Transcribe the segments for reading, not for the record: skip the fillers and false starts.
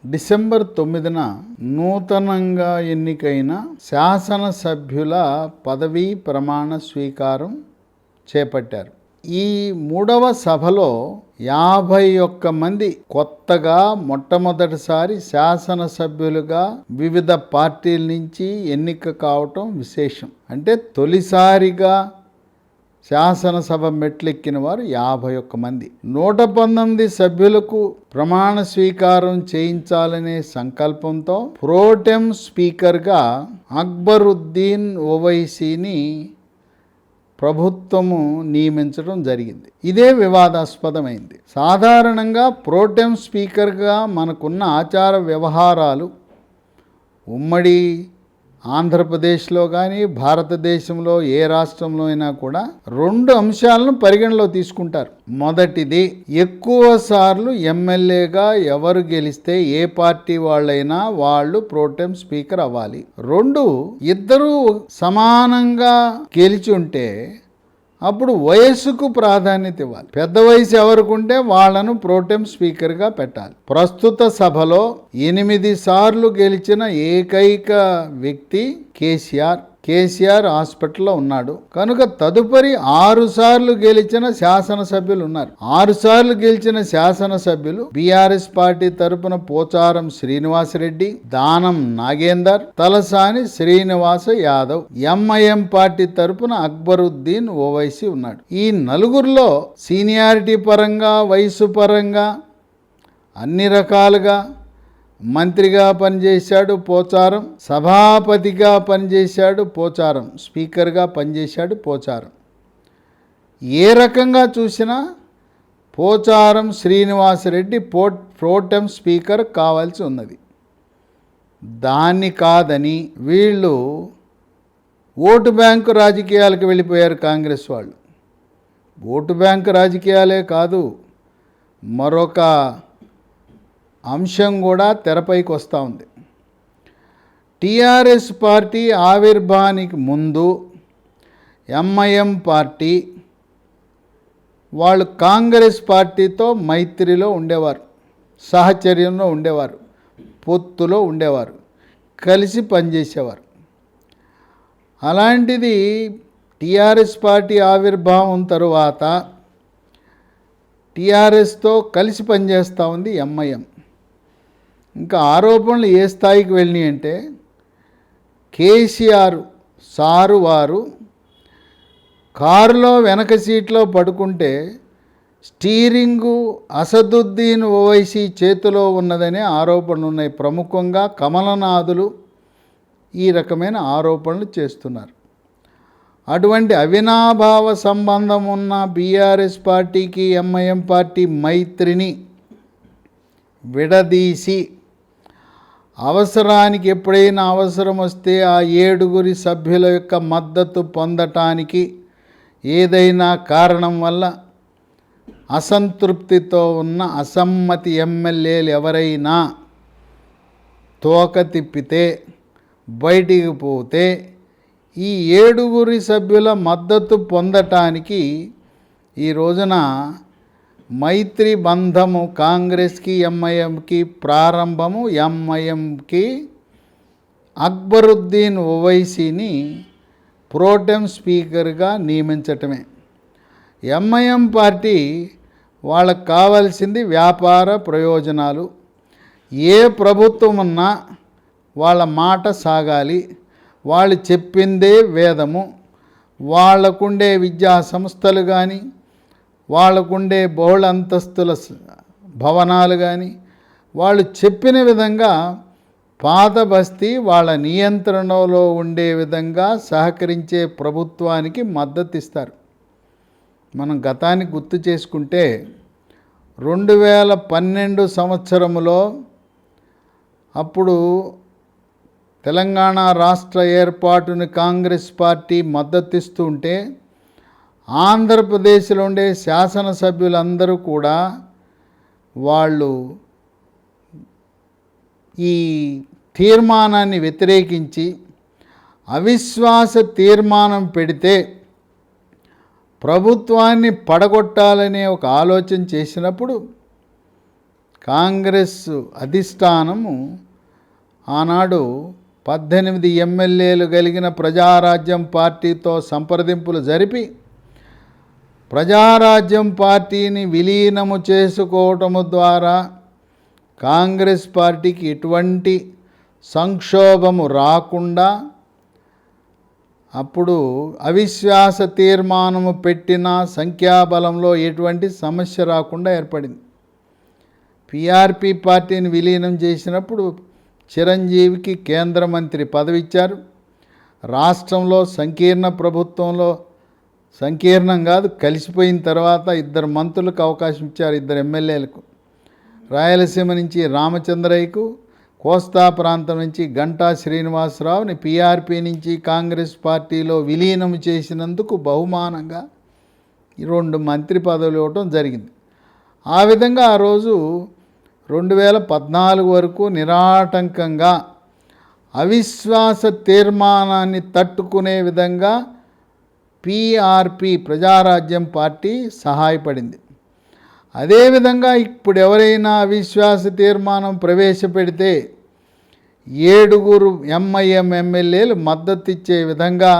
December 9న నూతనంగా ఎన్నికైన శాసనసభ్యుల పదవీ ప్రమాణ స్వీకారం చేపట్టారు. ఈ 3వ సభలో 51 మంది కొత్తగా మొట్టమొదటిసారి శాసనసభ్యులుగా వివిధ పార్టీల నుంచి ఎన్నిక కావటం విశేషం. అంటే తొలిసారిగా శాసనసభ మెట్లెక్కిన వారు 51 మంది. 119 సభ్యులకు ప్రమాణ స్వీకారం చేయించాలనే సంకల్పంతో ప్రోటెం స్పీకర్గా అక్బరుద్దీన్ ఓవైసీని ప్రభుత్వము నియమించడం జరిగింది. ఇదే వివాదాస్పదమైంది. సాధారణంగా ప్రోటెం స్పీకర్గా మనకున్న ఆచార వ్యవహారాలు ఉమ్మడి ఆంధ్రప్రదేశ్లో కానీ భారతదేశంలో ఏ రాష్ట్రంలో అయినా కూడా 2 అంశాలను పరిగణలో తీసుకుంటారు. మొదటిది, ఎక్కువ సార్లు ఎమ్మెల్యేగా ఎవరు గెలిస్తే ఏ పార్టీ వాళ్ళైనా వాళ్ళు ప్రోటెం స్పీకర్ అవ్వాలి. 2, ఇద్దరూ సమానంగా గెలిచి ఉంటే అప్పుడు వయస్సుకు ప్రాధాన్యత ఇవ్వాలి. పెద్ద వయసు ఎవరికుంటే వాళ్లను ప్రోటెం స్పీకర్గా పెట్టాలి. ప్రస్తుత సభలో 8 సార్లు గెలిచిన ఏకైక వ్యక్తి కేసీఆర్ హాస్పిటల్లో ఉన్నాడు కనుక తదుపరి 6 సార్లు గెలిచిన శాసనసభ్యులు ఉన్నారు. 6 సార్లు గెలిచిన శాసనసభ్యులు బీఆర్ఎస్ పార్టీ తరపున పోచారం శ్రీనివాసరెడ్డి, దానం నాగేందర్, తలసాని శ్రీనివాస యాదవ్, ఎంఐఎం పార్టీ తరపున అక్బరుద్దీన్ ఓవైసీ ఉన్నాడు. ఈ నలుగురిలో సీనియారిటీ పరంగా, వయసు పరంగా అన్ని రకాలుగా మంత్రిగా పనిచేశాడు పోచారం, సభాపతిగా పనిచేశాడు పోచారం, స్పీకర్గా పనిచేశాడు పోచారం. ఏ రకంగా చూసినా పోచారం శ్రీనివాసరెడ్డి ప్రోటెం స్పీకర్ కావాల్సి ఉన్నది. దాన్ని కాదని వీళ్ళు ఓటు బ్యాంకు రాజకీయాలకు వెళ్ళిపోయారు కాంగ్రెస్ వాళ్ళు. ఓటు బ్యాంకు రాజకీయాలే కాదు, మరొక అంశం కూడా తెరపైకి వస్తూ ఉంది. టీఆర్ఎస్ పార్టీ ఆవిర్భావానికి ముందు ఎంఐఎం పార్టీ వాళ్ళు కాంగ్రెస్ పార్టీతో మైత్రిలో ఉండేవారు, సహచర్యంలో ఉండేవారు, పొత్తులో ఉండేవారు, కలిసి పనిచేసేవారు. అలాంటిది టీఆర్ఎస్ పార్టీ ఆవిర్భావం తరువాత టీఆర్ఎస్తో కలిసి పనిచేస్తూ ఉంది ఎంఐఎం. ఇంకా ఆరోపణలు ఏ స్థాయికి వెళ్ళినాయి అంటే కేసీఆర్ సారు వారు కారులో వెనక సీట్లో పడుకుంటే స్టీరింగు అసదుద్దీన్ ఓవైసీ చేతిలో ఉన్నదనే ఆరోపణలు ఉన్నాయి. ప్రముఖంగా కమలనాథులు ఈ రకమైన ఆరోపణలు చేస్తున్నారు. అటువంటి అవినాభావ సంబంధం ఉన్న బీఆర్ఎస్ పార్టీకి ఎంఐఎం పార్టీ మైత్రిని విడదీసి అవసరానికి ఎప్పుడైనా అవసరం వస్తే ఆ 7 సభ్యుల యొక్క మద్దతు పొందటానికి ఏదైనా కారణం వల్ల అసంతృప్తితో ఉన్న అసమ్మతి ఎమ్మెల్యేలు ఎవరైనా తోక తిప్పితే, బయటికి పోతే ఈ 7 సభ్యుల మద్దతు పొందటానికి ఈ రోజున మైత్రి బంధము కాంగ్రెస్కి ఎంఐఎంకి ప్రారంభము. ఎంఐఎంకి అక్బరుద్దీన్ ఓవైసీని ప్రోటెం స్పీకర్గా నియమించటమే. ఎంఐఎం పార్టీ వాళ్ళకు కావాల్సింది వ్యాపార ప్రయోజనాలు. ఏ ప్రభుత్వం ఉన్నా వాళ్ళ మాట సాగాలి, వాళ్ళు చెప్పిందే వేదము. వాళ్ళకుండే విద్యా సంస్థలు కానీ, వాళ్ళకుండే బహుళ అంతస్తుల భవనాలు కానీ వాళ్ళు చెప్పిన విధంగా పాత బస్తీ వాళ్ళ నియంత్రణలో ఉండే విధంగా సహకరించే ప్రభుత్వానికి మద్దతు ఇస్తారు. మనం గతానికి గుర్తు చేసుకుంటే 2012 సంవత్సరంలో అప్పుడు తెలంగాణ రాష్ట్ర ఏర్పాటుని కాంగ్రెస్ పార్టీ మద్దతిస్తూ ఉంటే ఆంధ్రప్రదేశ్లో ఉండే శాసనసభ్యులందరూ కూడా వాళ్ళు ఈ తీర్మానాన్ని వ్యతిరేకించి అవిశ్వాస తీర్మానం పెడితే ప్రభుత్వాన్ని పడగొట్టాలనే ఒక ఆలోచన చేసినప్పుడు కాంగ్రెస్ అధిష్టానము ఆనాడు 18 ఎమ్మెల్యేలు కలిగిన ప్రజారాజ్యం పార్టీతో సంప్రదింపులు జరిపి ప్రజారాజ్యం పార్టీని విలీనము చేసుకోవటము ద్వారా కాంగ్రెస్ పార్టీకి ఎటువంటి సంక్షోభము రాకుండా, అప్పుడు అవిశ్వాస తీర్మానము పెట్టిన సంఖ్యాబలంలో ఎటువంటి సమస్య రాకుండా ఏర్పడింది. పిఆర్పి పార్టీని విలీనం చేసినప్పుడు చిరంజీవికి కేంద్ర మంత్రి పదవి ఇచ్చారు. రాష్ట్రంలో సంకీర్ణ ప్రభుత్వంలో, సంకీర్ణం కాదు కలిసిపోయిన తర్వాత 2 మంత్రులకు అవకాశం ఇచ్చారు, 2 ఎమ్మెల్యేలకు. రాయలసీమ నుంచి రామచంద్రయ్యకు, కోస్తా ప్రాంతం నుంచి గంటా శ్రీనివాసరావుని పిఆర్పి నుంచి కాంగ్రెస్ పార్టీలో విలీనం చేసినందుకు బహుమానంగా 2 మంత్రి పదవులు ఇవ్వటం జరిగింది. ఆ విధంగా ఆ రోజు 2014 వరకు నిరాటంకంగా అవిశ్వాస తీర్మానాన్ని తట్టుకునే విధంగా పిఆర్పి ప్రజారాజ్యం పార్టీ సహాయపడింది. అదేవిధంగా ఇప్పుడు ఎవరైనా అవిశ్వాస తీర్మానం ప్రవేశపెడితే 7 ఎంఐఎం ఎమ్మెల్యేలు మద్దతు ఇచ్చే విధంగా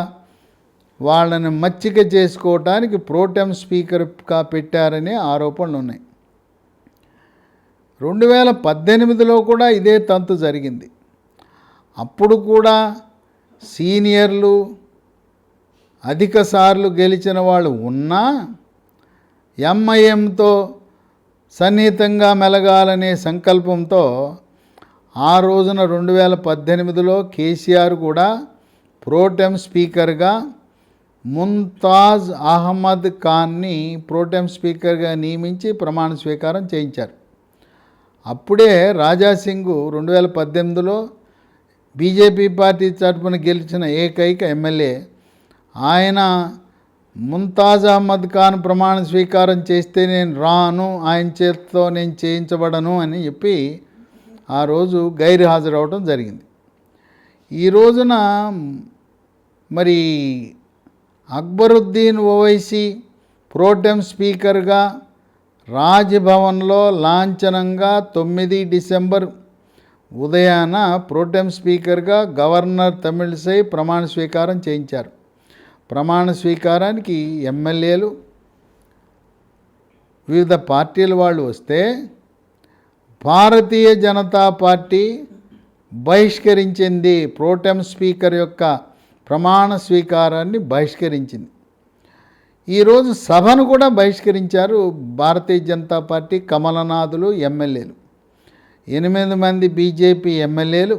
వాళ్ళని మచ్చిక చేసుకోవటానికి ప్రోటెం స్పీకర్గా పెట్టారనే ఆరోపణలు ఉన్నాయి. 2018లో కూడా ఇదే తంతు జరిగింది. అప్పుడు కూడా సీనియర్లు అధిక సార్లు గెలిచిన వాళ్ళు ఉన్నా ఎంఐఎంతో సన్నిహితంగా మెలగాలనే సంకల్పంతో ఆ రోజున 2018లో కేసీఆర్ కూడా ప్రోటెం స్పీకర్గా ముంతాజ్ అహ్మద్ ఖాన్ని ప్రోటెం స్పీకర్గా నియమించి ప్రమాణ స్వీకారం చేయించారు. అప్పుడే రాజాసింగ్ 2018లో బీజేపీ పార్టీ తరపున గెలిచిన ఏకైక ఎమ్మెల్యే. ఆయన ముంతాజ్ అహ్మద్ ఖాన్ ప్రమాణ స్వీకారం చేస్తే నేను రాను, ఆయన చేతితో నేను చేయించబడను అని చెప్పి ఆ రోజు గైరు హాజరవడం జరిగింది. ఈ రోజున మరి అక్బరుద్దీన్ ఓవైసీ ప్రోటెం స్పీకర్గా రాజ్భవన్లో లాంఛనంగా 9 డిసెంబర్ ఉదయాన ప్రోటెం స్పీకర్గా గవర్నర్ తమిళిసై ప్రమాణ స్వీకారం చేయించారు. ప్రమాణ స్వీకారానికి ఎమ్మెల్యేలు వివిధ పార్టీల వాళ్ళు వస్తే Bharatiya Janata party బహిష్కరించింది. Pro tem speaker యొక్క ప్రమాణ స్వీకారాన్ని బహిష్కరించింది. ఈరోజు సభను కూడా బహిష్కరించారు భారతీయ జనతా పార్టీ కమలనాథులు ఎమ్మెల్యేలు. 8 మంది బీజేపీ ఎమ్మెల్యేలు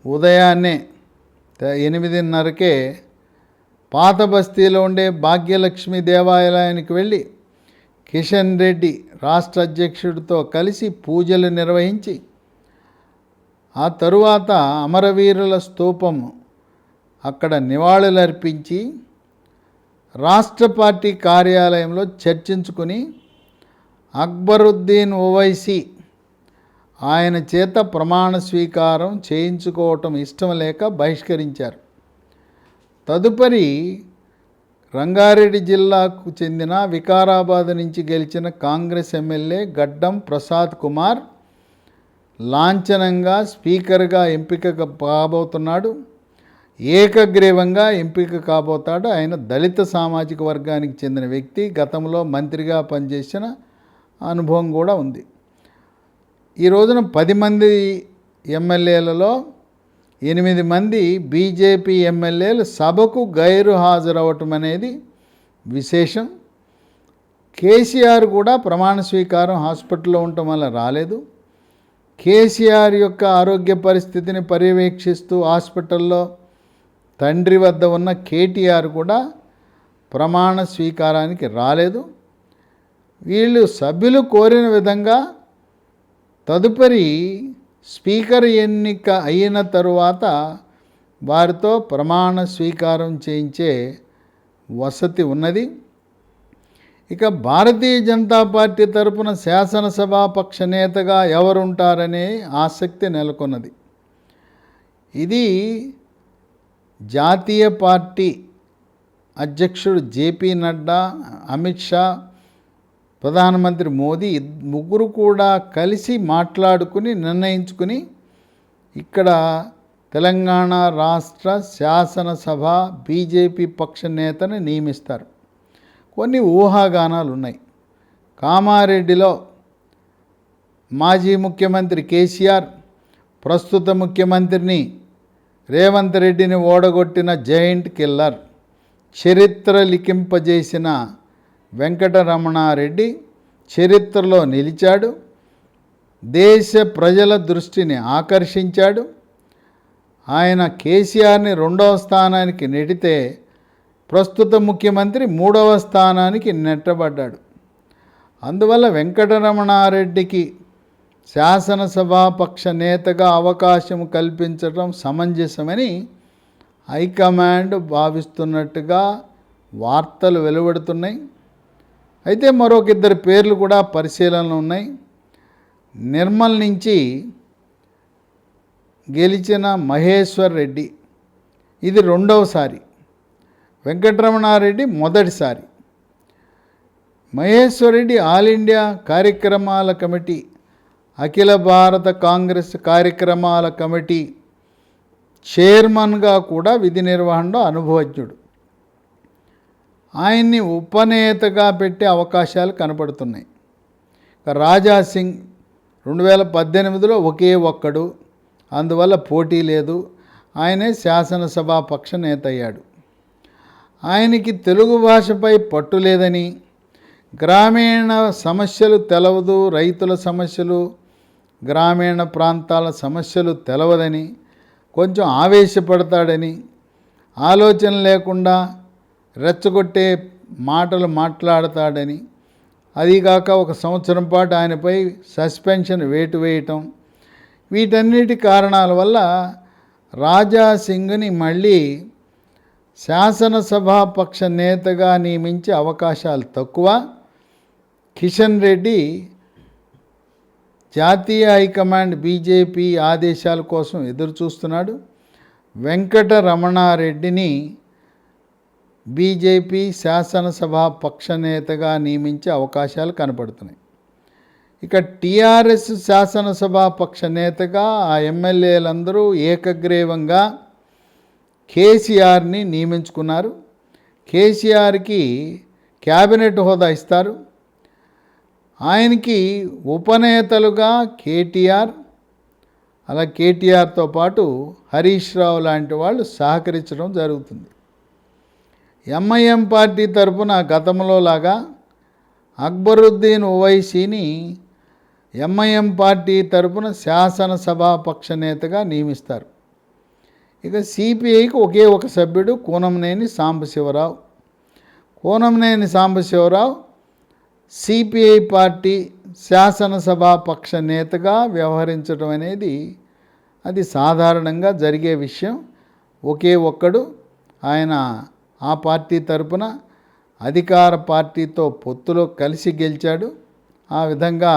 ఉదయాన్నే 8:30కే పాత బస్తీలో ఉండే భాగ్యలక్ష్మి దేవాలయానికి వెళ్ళి కిషన్ రెడ్డి రాష్ట్ర అధ్యక్షుడితో కలిసి పూజలు నిర్వహించి ఆ తరువాత అమరవీరుల స్తూపం అక్కడ నివాళులర్పించి రాష్ట్ర పార్టీ కార్యాలయంలో చర్చించుకుని అక్బరుద్దీన్ ఓవైసీ ఆయన చేత ప్రమాణ స్వీకారం చేయించుకోవటం ఇష్టం లేక బహిష్కరించారు. తదుపరి రంగారెడ్డి జిల్లాకు చెందిన వికారాబాద్ నుంచి గెలిచిన కాంగ్రెస్ ఎమ్మెల్యే గడ్డం ప్రసాద్ కుమార్ లాంఛనంగా స్పీకర్గా ఎంపిక కాబోతున్నాడు. ఏకగ్రీవంగా ఎంపిక కాబోతాడు. ఆయన దళిత సామాజిక వర్గానికి చెందిన వ్యక్తి. గతంలో మంత్రిగా పనిచేసిన అనుభవం కూడా ఉంది. ఈ రోజున 10 మంది ఎమ్మెల్యేలలో 8 మంది బీజేపీ ఎమ్మెల్యేలు సభకు గైరు హాజరవటం అనేది విశేషం. కేసీఆర్ కూడా ప్రమాణ స్వీకారం హాస్పిటల్లో ఉండటం వల్ల రాలేదు. కేసీఆర్ యొక్క ఆరోగ్య పరిస్థితిని పర్యవేక్షిస్తూ హాస్పిటల్లో తండ్రి వద్ద ఉన్న కేటీఆర్ కూడా ప్రమాణ స్వీకారానికి రాలేదు. వీళ్ళు సభ్యులు కోరిన విధంగా తదుపరి స్పీకర్ ఎన్నిక అయిన తరువాత వారితో ప్రమాణ స్వీకారం చేయించే వసతి ఉన్నది. ఇక భారతీయ జనతా పార్టీ తరపున శాసనసభాపక్ష నేతగా ఎవరుంటారనే ఆసక్తి నెలకొన్నది. ఇది జాతీయ పార్టీ అధ్యక్షుడు జేపీ నడ్డా, అమిత్ షా, ప్రధానమంత్రి మోదీ ముగ్గురు కూడా కలిసి మాట్లాడుకుని నిర్ణయించుకుని ఇక్కడ తెలంగాణ రాష్ట్ర శాసనసభ బీజేపీ పక్ష నేతను నియమిస్తారు. కొన్ని ఊహాగానాలు ఉన్నాయి. కామారెడ్డిలో మాజీ ముఖ్యమంత్రి కేసీఆర్ ప్రస్తుత ముఖ్యమంత్రిని రేవంత్ రెడ్డిని ఓడగొట్టిన జైంట్ కిల్లర్, చరిత్ర లిఖింపజేసిన వెంకటరమణారెడ్డి చరిత్రలో నిలిచాడు. దేశ ప్రజల దృష్టిని ఆకర్షించాడు. ఆయన కేసీఆర్ని 2వ స్థానానికి నెడితే ప్రస్తుత ముఖ్యమంత్రి 3వ స్థానానికి నెట్టబడ్డాడు. అందువల్ల వెంకటరమణారెడ్డికి శాసనసభాపక్ష నేతగా అవకాశం కల్పించడం సమంజసమని హైకమాండ్ భావిస్తున్నట్టుగా వార్తలు వెలువడుతున్నాయి. అయితే మరొక 2 పేర్లు కూడా పరిశీలనలో ఉన్నాయి. నిర్మల్ నుంచి గెలిచిన మహేశ్వర్ రెడ్డి, ఇది 2వసారి. వెంకటరమణారెడ్డి మొదటిసారి. మహేశ్వర్ రెడ్డి ఆల్ ఇండియా కార్యక్రమాల కమిటీ, అఖిల భారత కాంగ్రెస్ కార్యక్రమాల కమిటీ చైర్మన్గా కూడా విధి నిర్వహణలో అనుభవజ్ఞుడు. ఆయన్ని ఉపనేతగా పెట్టే అవకాశాలు కనపడుతున్నాయి. రాజాసింగ్ 2018లో ఒకే ఒక్కడు, అందువల్ల పోటీ లేదు. ఆయనే శాసనసభా పక్ష నేత అయ్యాడు. ఆయనకి తెలుగు భాషపై పట్టు లేదని, గ్రామీణ సమస్యలు తెలవదు, రైతుల సమస్యలు, గ్రామీణ ప్రాంతాల సమస్యలు తెలవదని, కొంచెం ఆవేశపడతాడని, ఆలోచన లేకుండా రెచ్చగొట్టే మాటలు మాట్లాడతాడని, అదీగాక 1 సంవత్సరం పాటు ఆయనపై సస్పెన్షన్ వేటు వేయటం, వీటన్నిటి కారణాల వల్ల రాజాసింగ్ని మళ్ళీ శాసనసభాపక్ష నేతగా నియమించే అవకాశాలు తక్కువ. కిషన్ రెడ్డి జాతీయ హైకమాండ్ బీజేపీ ఆదేశాల కోసం ఎదురుచూస్తున్నాడు. వెంకటరమణారెడ్డిని బీజేపీ శాసనసభా పక్ష నేతగా నియమించే అవకాశాలు కనపడుతున్నాయి. ఇక టీఆర్ఎస్ శాసనసభా పక్ష నేతగా ఆ ఎమ్మెల్యేలందరూ ఏకగ్రీవంగా కేసీఆర్ని నియమించుకున్నారు. కేసీఆర్కి క్యాబినెట్ హోదా ఇస్తారు. ఆయనకి ఉపనేతలుగా కేటీఆర్, అలా కేటీఆర్తో పాటు హరీష్ రావు లాంటి వాళ్ళు సహకరించడం జరుగుతుంది. ఎంఐఎం పార్టీ తరఫున గతంలో లాగా అక్బరుద్దీన్ ఓవైసీని ఎంఐఎం పార్టీ తరఫున శాసనసభాపక్ష నేతగా నియమిస్తారు. ఇక సిపిఐకి ఒకే ఒక సభ్యుడు కూనంనేని సాంబశివరావు. కూనంనేని సాంబశివరావు సిపిఐ పార్టీ శాసనసభాపక్ష నేతగా వ్యవహరించడం అనేది అది సాధారణంగా జరిగే విషయం. ఒకే ఒక్కడు ఆయన ఆ పార్టీ తరపున అధికార పార్టీతో పొత్తులో కలిసి గెలిచాడు. ఆ విధంగా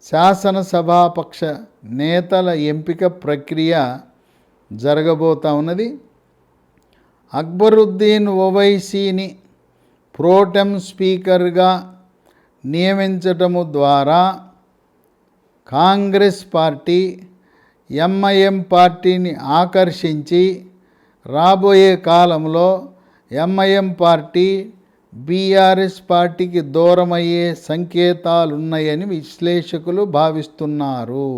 శాసనసభాపక్ష నేతల ఎంపిక ప్రక్రియ జరగబోతా ఉన్నది. అక్బరుద్దీన్ ఓవైసీని ప్రోటెం స్పీకర్గా నియమించటము ద్వారా కాంగ్రెస్ పార్టీ ఎంఐఎం పార్టీని ఆకర్షించి రాబోయే కాలంలో ఎంఐఎం పార్టీ బీఆర్ఎస్ పార్టీకి దూరమయ్యే సంకేతాలున్నాయని విశ్లేషకులు భావిస్తున్నారు.